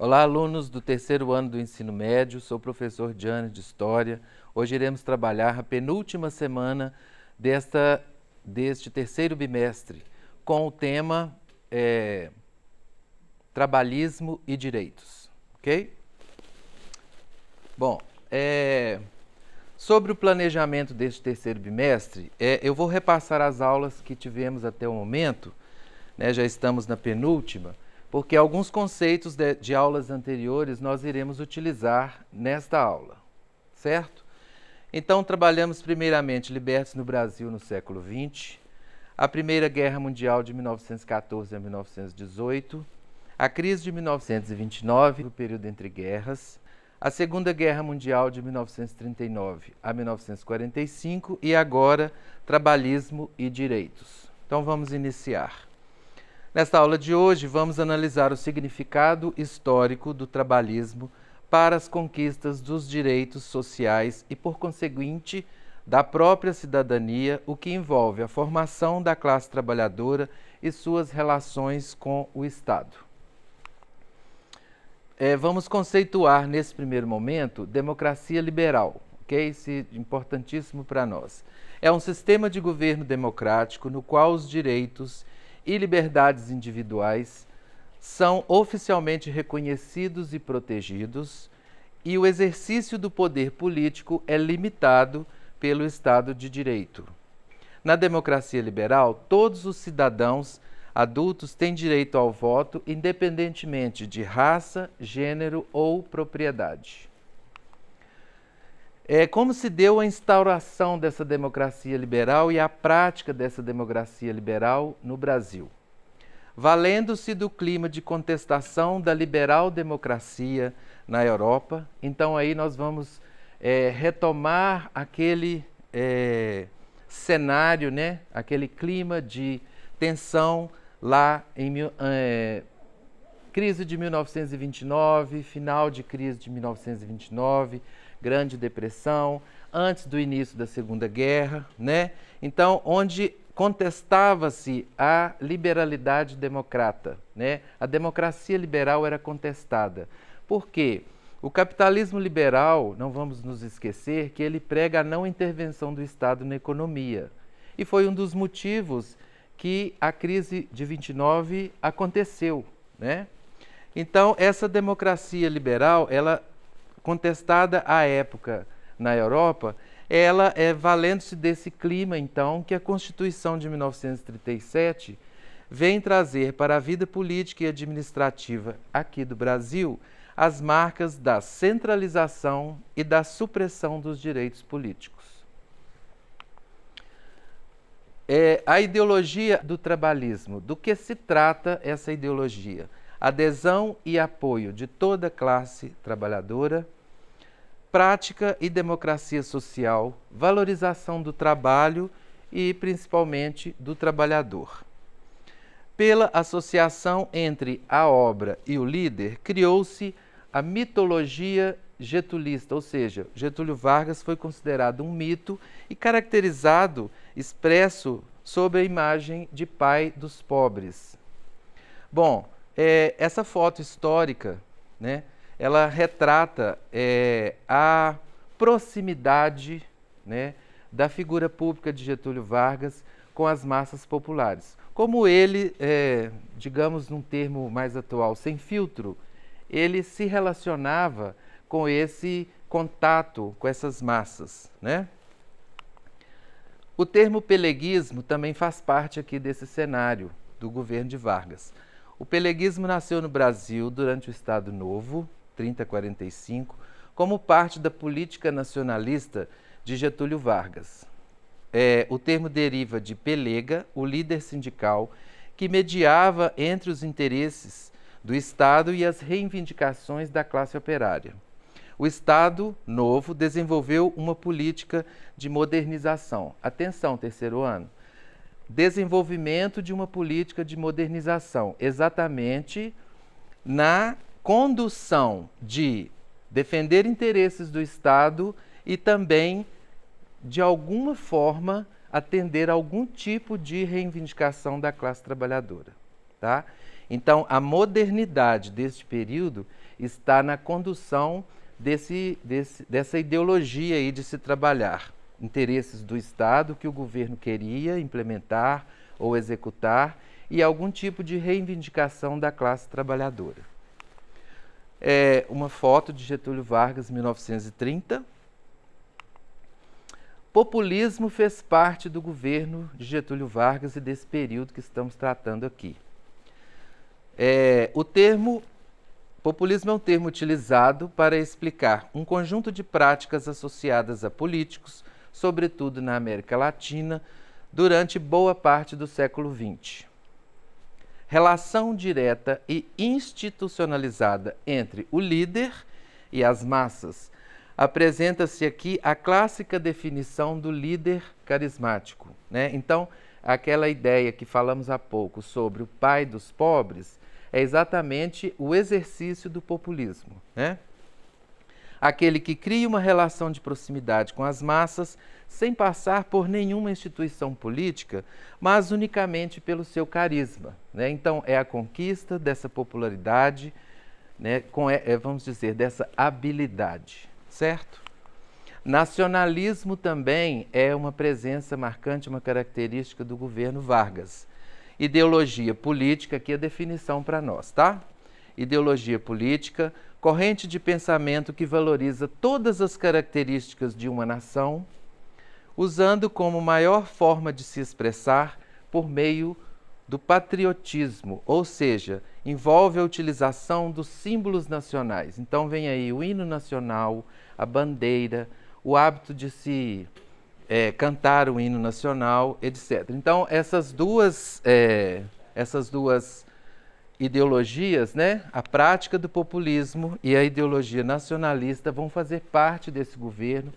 Olá, alunos do terceiro ano do ensino médio, sou o professor Gianni de História. Hoje iremos trabalhar a penúltima semana deste terceiro bimestre com o tema Trabalhismo e Direitos, ok? Bom, sobre o planejamento deste terceiro bimestre, eu vou repassar as aulas que tivemos até o momento, né, já estamos na penúltima, porque alguns conceitos de aulas anteriores nós iremos utilizar nesta aula, certo? Então, trabalhamos primeiramente Libertos no Brasil no século XX, a Primeira Guerra Mundial de 1914 a 1918, a crise de 1929, o período entre guerras, a Segunda Guerra Mundial de 1939 a 1945 e agora Trabalhismo e Direitos. Então, vamos iniciar. Nesta aula de hoje, vamos analisar o significado histórico do trabalhismo para as conquistas dos direitos sociais e, por conseguinte, da própria cidadania, o que envolve a formação da classe trabalhadora e suas relações com o Estado. Vamos conceituar, nesse primeiro momento, democracia liberal, ok? Isso é importantíssimo para nós. É um sistema de governo democrático no qual os direitos e liberdades individuais são oficialmente reconhecidos e protegidos, e o exercício do poder político é limitado pelo Estado de Direito. Na democracia liberal, todos os cidadãos adultos têm direito ao voto, independentemente de raça, gênero ou propriedade. Como se deu a instauração dessa democracia liberal e a prática dessa democracia liberal no Brasil? Valendo-se do clima de contestação da liberal democracia na Europa. Então aí nós vamos retomar aquele cenário, né? Aquele clima de tensão lá em crise de 1929, final de crise de 1929, Grande Depressão, antes do início da Segunda Guerra, né? Então, onde contestava-se a liberalidade democrata, né? A democracia liberal era contestada. Por quê? O capitalismo liberal, não vamos nos esquecer, que ele prega a não intervenção do Estado na economia. E foi um dos motivos que a crise de 29 aconteceu, né? Então, essa democracia liberal, ela contestada à época na Europa, ela valendo-se desse clima, então, que a Constituição de 1937 vem trazer para a vida política e administrativa aqui do Brasil as marcas da centralização e da supressão dos direitos políticos. A ideologia do trabalhismo, do que se trata essa ideologia? Adesão e apoio de toda a classe trabalhadora, prática e democracia social, valorização do trabalho e, principalmente, do trabalhador. Pela associação entre a obra e o líder, criou-se a mitologia getulista, ou seja, Getúlio Vargas foi considerado um mito e caracterizado, expresso sob a imagem de pai dos pobres. Bom, essa foto histórica, né, ela retrata a proximidade, né, da figura pública de Getúlio Vargas com as massas populares. Como ele, digamos num termo mais atual, sem filtro, ele se relacionava com esse contato com essas massas, né? O termo peleguismo também faz parte aqui desse cenário do governo de Vargas. O peleguismo nasceu no Brasil durante o Estado Novo, 30 a 45, como parte da política nacionalista de Getúlio Vargas. O termo deriva de pelega, o líder sindical, que mediava entre os interesses do Estado e as reivindicações da classe operária. O Estado Novo desenvolveu uma política de modernização. Atenção, terceiro ano. Desenvolvimento de uma política de modernização, exatamente na condução de defender interesses do Estado e também, de alguma forma, atender a algum tipo de reivindicação da classe trabalhadora, tá? Então, a modernidade deste período está na condução dessa ideologia aí de se trabalhar. Interesses do Estado que o governo queria implementar ou executar e algum tipo de reivindicação da classe trabalhadora. É uma foto de Getúlio Vargas, 1930. Populismo fez parte do governo de Getúlio Vargas e desse período que estamos tratando aqui. O termo populismo é um termo utilizado para explicar um conjunto de práticas associadas a políticos, sobretudo na América Latina, durante boa parte do século XX. Relação direta e institucionalizada entre o líder e as massas. Apresenta-se aqui a clássica definição do líder carismático, né? Então, aquela ideia que falamos há pouco sobre o pai dos pobres é exatamente o exercício do populismo, né? Aquele que cria uma relação de proximidade com as massas sem passar por nenhuma instituição política, mas unicamente pelo seu carisma, né? Então, é a conquista dessa popularidade, né, vamos dizer, dessa habilidade, certo? Nacionalismo também é uma presença marcante, uma característica do governo Vargas. Ideologia política, aqui a definição para nós, tá? Ideologia política, corrente de pensamento que valoriza todas as características de uma nação, usando como maior forma de se expressar por meio do patriotismo, ou seja, envolve a utilização dos símbolos nacionais. Então vem aí o hino nacional, a bandeira, o hábito de se cantar o hino nacional, etc. Então essas duas ideologias, né, a prática do populismo e a ideologia nacionalista vão fazer parte desse governo,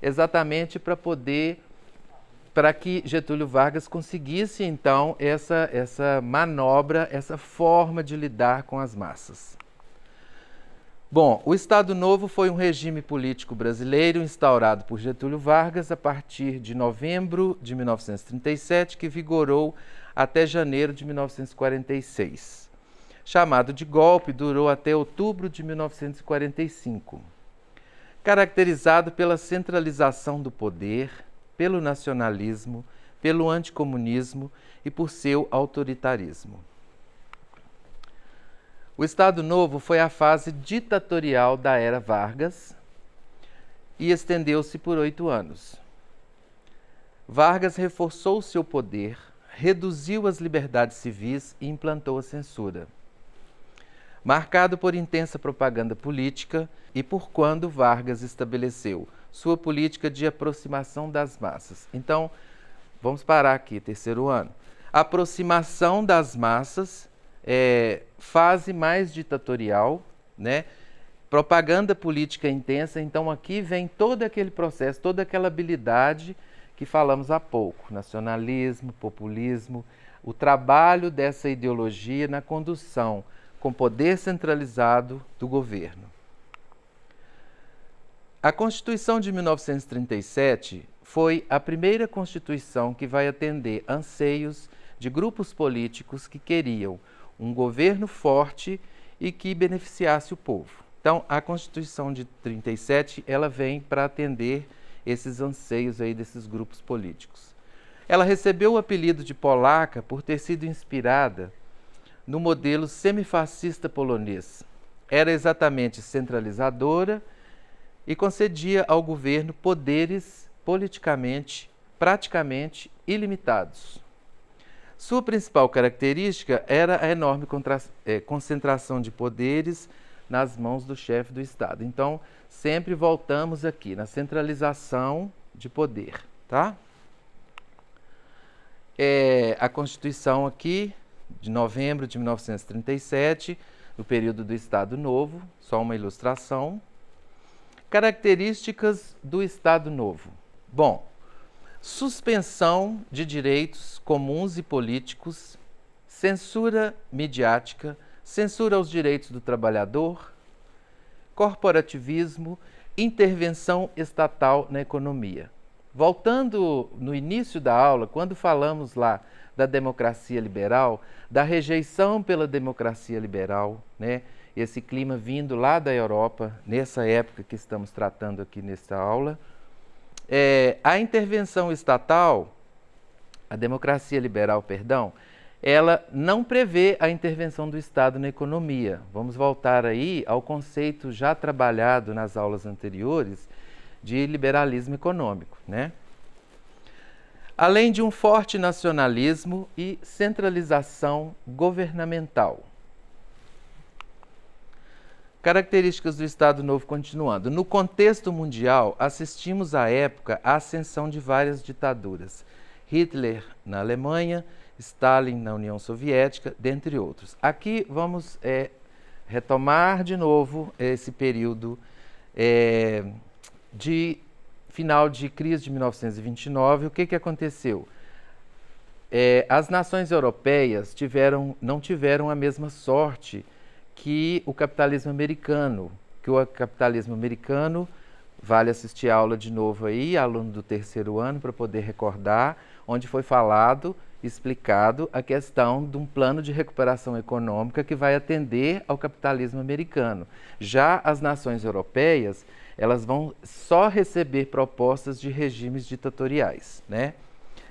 exatamente para que Getúlio Vargas conseguisse, então, essa manobra, essa forma de lidar com as massas. Bom, o Estado Novo foi um regime político brasileiro instaurado por Getúlio Vargas a partir de novembro de 1937, que vigorou até janeiro de 1946. Chamado de golpe, durou até outubro de 1945. Caracterizado pela centralização do poder, pelo nacionalismo, pelo anticomunismo e por seu autoritarismo. O Estado Novo foi a fase ditatorial da era Vargas e estendeu-se por 8 anos. Vargas reforçou seu poder, reduziu as liberdades civis e implantou a censura. Marcado por intensa propaganda política e por quando Vargas estabeleceu sua política de aproximação das massas. Então, vamos parar aqui, terceiro ano. Aproximação das massas, fase mais ditatorial, né? Propaganda política intensa. Então, aqui vem todo aquele processo, toda aquela habilidade que falamos há pouco. Nacionalismo, populismo, o trabalho dessa ideologia na condução com poder centralizado do governo. A Constituição de 1937 foi a primeira Constituição que vai atender anseios de grupos políticos que queriam um governo forte e que beneficiasse o povo. Então, a Constituição de 37, ela vem para atender esses anseios aí desses grupos políticos. Ela recebeu o apelido de polaca por ter sido inspirada no modelo semifascista polonês. Era exatamente centralizadora e concedia ao governo poderes politicamente, praticamente ilimitados. Sua principal característica era a enorme concentração de poderes nas mãos do chefe do Estado. Então, sempre voltamos aqui na centralização de poder, tá? A Constituição aqui, de novembro de 1937, no período do Estado Novo, só uma ilustração. Características do Estado Novo. Bom, suspensão de direitos comuns e políticos, censura midiática, censura aos direitos do trabalhador, corporativismo, intervenção estatal na economia. Voltando no início da aula, quando falamos lá da democracia liberal, da rejeição pela democracia liberal, né? esse clima vindo lá da Europa, nessa época que estamos tratando aqui nesta aula. A intervenção estatal, a democracia liberal, perdão, ela não prevê a intervenção do Estado na economia. Vamos voltar aí ao conceito já trabalhado nas aulas anteriores de liberalismo econômico, né? Além de um forte nacionalismo e centralização governamental. Características do Estado Novo continuando. No contexto mundial, assistimos à época à ascensão de várias ditaduras. Hitler na Alemanha, Stalin na União Soviética, dentre outros. Aqui vamos retomar de novo esse período de final de crise de 1929. O que aconteceu? As nações europeias não tiveram a mesma sorte que o capitalismo americano. Vale assistir a aula de novo aí, aluno do terceiro ano, para poder recordar, onde foi explicado a questão de um plano de recuperação econômica que vai atender ao capitalismo americano. Já as nações europeias, elas vão só receber propostas de regimes ditatoriais, né?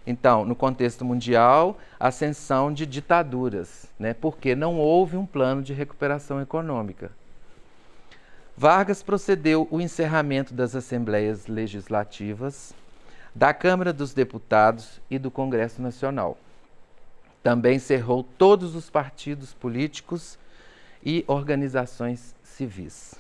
Então, no contexto mundial, ascensão de ditaduras, né? Porque não houve um plano de recuperação econômica. Vargas procedeu o encerramento das assembleias legislativas, da Câmara dos Deputados e do Congresso Nacional. Também cerrou todos os partidos políticos e organizações civis.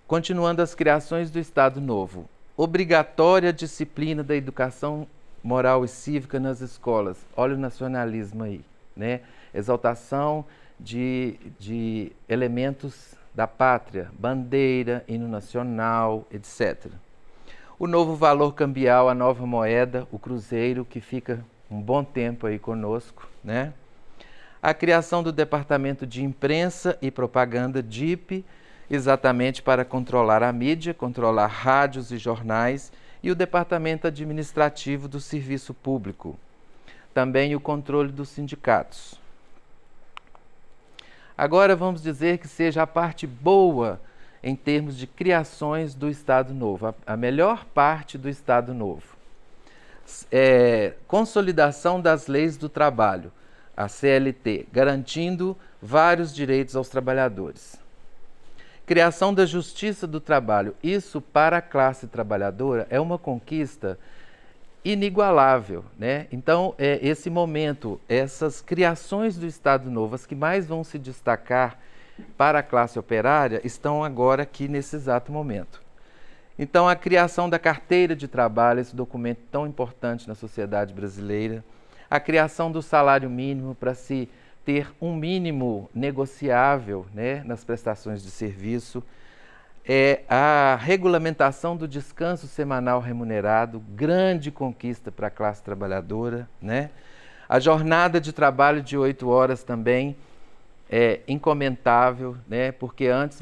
Continuando as criações do Estado Novo. Obrigatória disciplina da educação moral e cívica nas escolas. Olha o nacionalismo aí, né? Exaltação de elementos da pátria, bandeira, hino nacional, etc. O novo valor cambial, a nova moeda, o cruzeiro, que fica um bom tempo aí conosco, né? A criação do Departamento de Imprensa e Propaganda, DIP, exatamente para controlar a mídia, controlar rádios e jornais, e o Departamento Administrativo do Serviço Público. Também o controle dos sindicatos. Agora vamos dizer que seja a parte boa em termos de criações do Estado Novo, a melhor parte do Estado Novo. Consolidação das leis do trabalho, a CLT, garantindo vários direitos aos trabalhadores. Criação da Justiça do Trabalho, isso para a classe trabalhadora é uma conquista inigualável, né? Então, esse momento, essas criações do Estado Novo, as que mais vão se destacar para a classe operária, estão agora aqui nesse exato momento. Então, a criação da carteira de trabalho, esse documento tão importante na sociedade brasileira, a criação do salário mínimo para se ter um mínimo negociável, né, nas prestações de serviço, a regulamentação do descanso semanal remunerado, grande conquista para a classe trabalhadora, né? A jornada de trabalho de 8 horas também é incomentável, né? Porque antes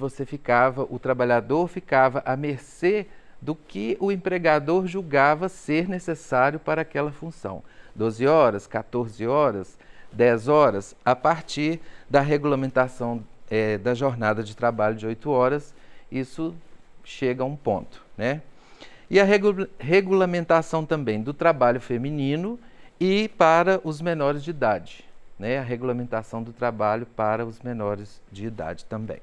o trabalhador ficava à mercê do que o empregador julgava ser necessário para aquela função. 12 horas, 14 horas, 10 horas, a partir da regulamentação da jornada de trabalho de 8 horas, isso chega a um ponto, né? E a regulamentação também do trabalho feminino e para os menores de idade, né? A regulamentação do trabalho para os menores de idade também.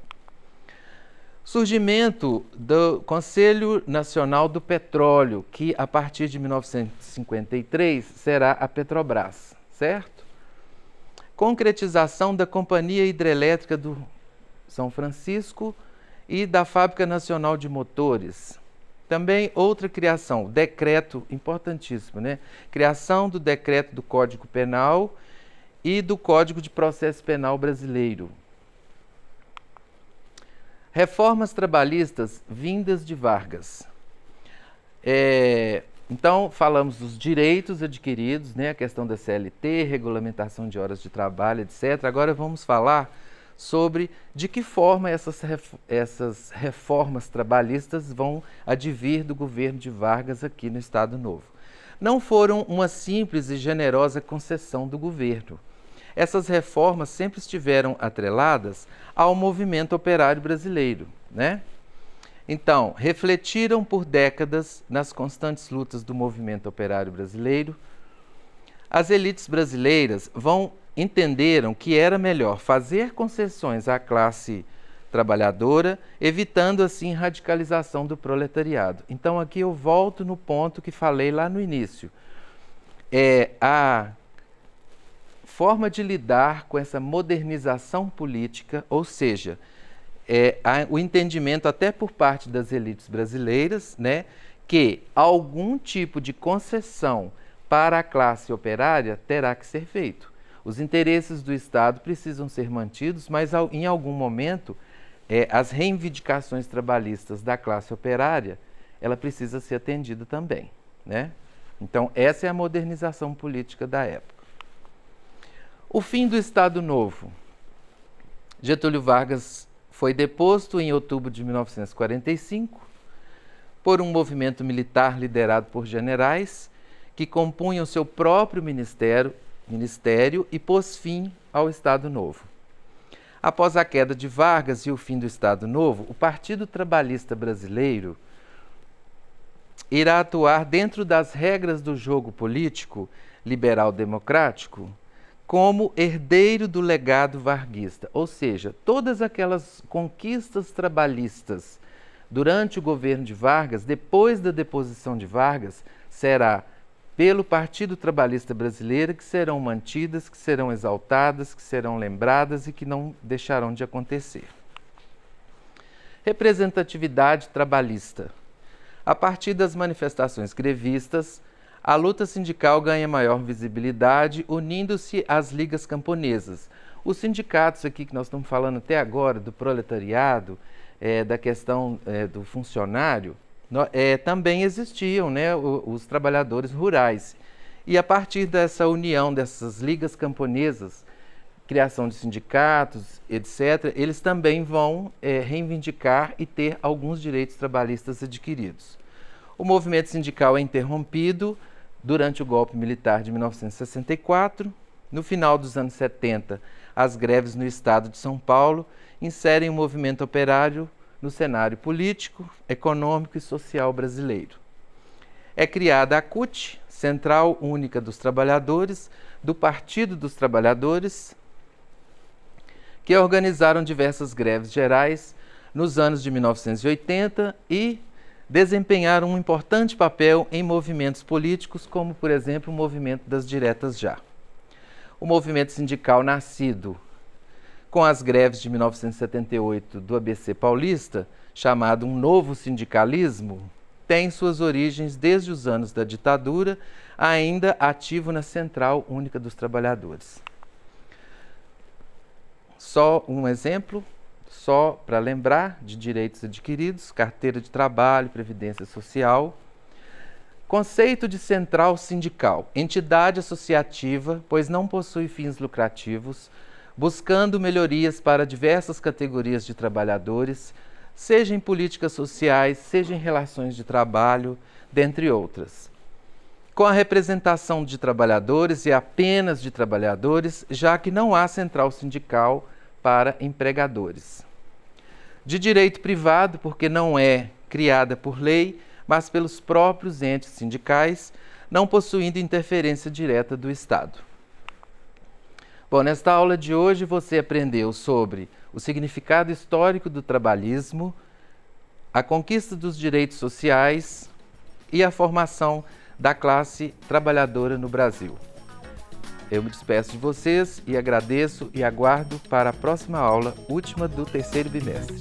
Surgimento do Conselho Nacional do Petróleo, que a partir de 1953 será a Petrobras, certo? Concretização da Companhia Hidrelétrica do São Francisco e da Fábrica Nacional de Motores. Também outra criação, decreto importantíssimo, né? Criação do decreto do Código Penal e do Código de Processo Penal Brasileiro. Reformas trabalhistas vindas de Vargas. Então, falamos dos direitos adquiridos, né? A questão da CLT, regulamentação de horas de trabalho, etc. Agora vamos falar sobre de que forma essas reformas trabalhistas vão advir do governo de Vargas aqui no Estado Novo. Não foram uma simples e generosa concessão do governo. essas reformas sempre estiveram atreladas ao movimento operário brasileiro, né? Então, refletiram por décadas nas constantes lutas do movimento operário brasileiro. As elites brasileiras entenderam que era melhor fazer concessões à classe trabalhadora, evitando assim radicalização do proletariado. Então aqui eu volto no ponto que falei lá no início. A forma de lidar com essa modernização política, ou seja, o entendimento até por parte das elites brasileiras, né, que algum tipo de concessão para a classe operária terá que ser feito. Os interesses do Estado precisam ser mantidos, mas em algum momento as reivindicações trabalhistas da classe operária, ela precisa ser atendida também, né? Então essa é a modernização política da época. O fim do Estado Novo. Getúlio Vargas foi deposto em outubro de 1945 por um movimento militar liderado por generais que compunham seu próprio ministério e pôs fim ao Estado Novo. Após a queda de Vargas e o fim do Estado Novo, o Partido Trabalhista Brasileiro irá atuar dentro das regras do jogo político liberal-democrático como herdeiro do legado varguista, ou seja, todas aquelas conquistas trabalhistas durante o governo de Vargas, depois da deposição de Vargas, será pelo Partido Trabalhista Brasileiro que serão mantidas, que serão exaltadas, que serão lembradas e que não deixarão de acontecer. Representatividade trabalhista. A partir das manifestações grevistas, a luta sindical ganha maior visibilidade, unindo-se às ligas camponesas. Os sindicatos aqui que nós estamos falando até agora, do proletariado, da questão do funcionário, também existiam, né, os trabalhadores rurais. E a partir dessa união dessas ligas camponesas, criação de sindicatos, etc., eles também vão reivindicar e ter alguns direitos trabalhistas adquiridos. O movimento sindical é interrompido durante o golpe militar de 1964. No final dos anos 70, as greves no estado de São Paulo inserem o movimento operário no cenário político, econômico e social brasileiro. É criada a CUT, Central Única dos Trabalhadores, do Partido dos Trabalhadores, que organizaram diversas greves gerais nos anos de 1980 e desempenharam um importante papel em movimentos políticos, como, por exemplo, o movimento das diretas já. O movimento sindical nascido com as greves de 1978 do ABC paulista, chamado um novo sindicalismo, tem suas origens desde os anos da ditadura, ainda ativo na Central Única dos Trabalhadores. Só um exemplo, só para lembrar, de direitos adquiridos, carteira de trabalho, previdência social. Conceito de central sindical, entidade associativa, pois não possui fins lucrativos, buscando melhorias para diversas categorias de trabalhadores, seja em políticas sociais, seja em relações de trabalho, dentre outras. Com a representação de trabalhadores e apenas de trabalhadores, já que não há central sindical para empregadores. De direito privado, porque não é criada por lei, mas pelos próprios entes sindicais, não possuindo interferência direta do Estado. Bom, nesta aula de hoje você aprendeu sobre o significado histórico do trabalhismo, a conquista dos direitos sociais e a formação da classe trabalhadora no Brasil. Eu me despeço de vocês e agradeço e aguardo para a próxima aula, última do terceiro bimestre.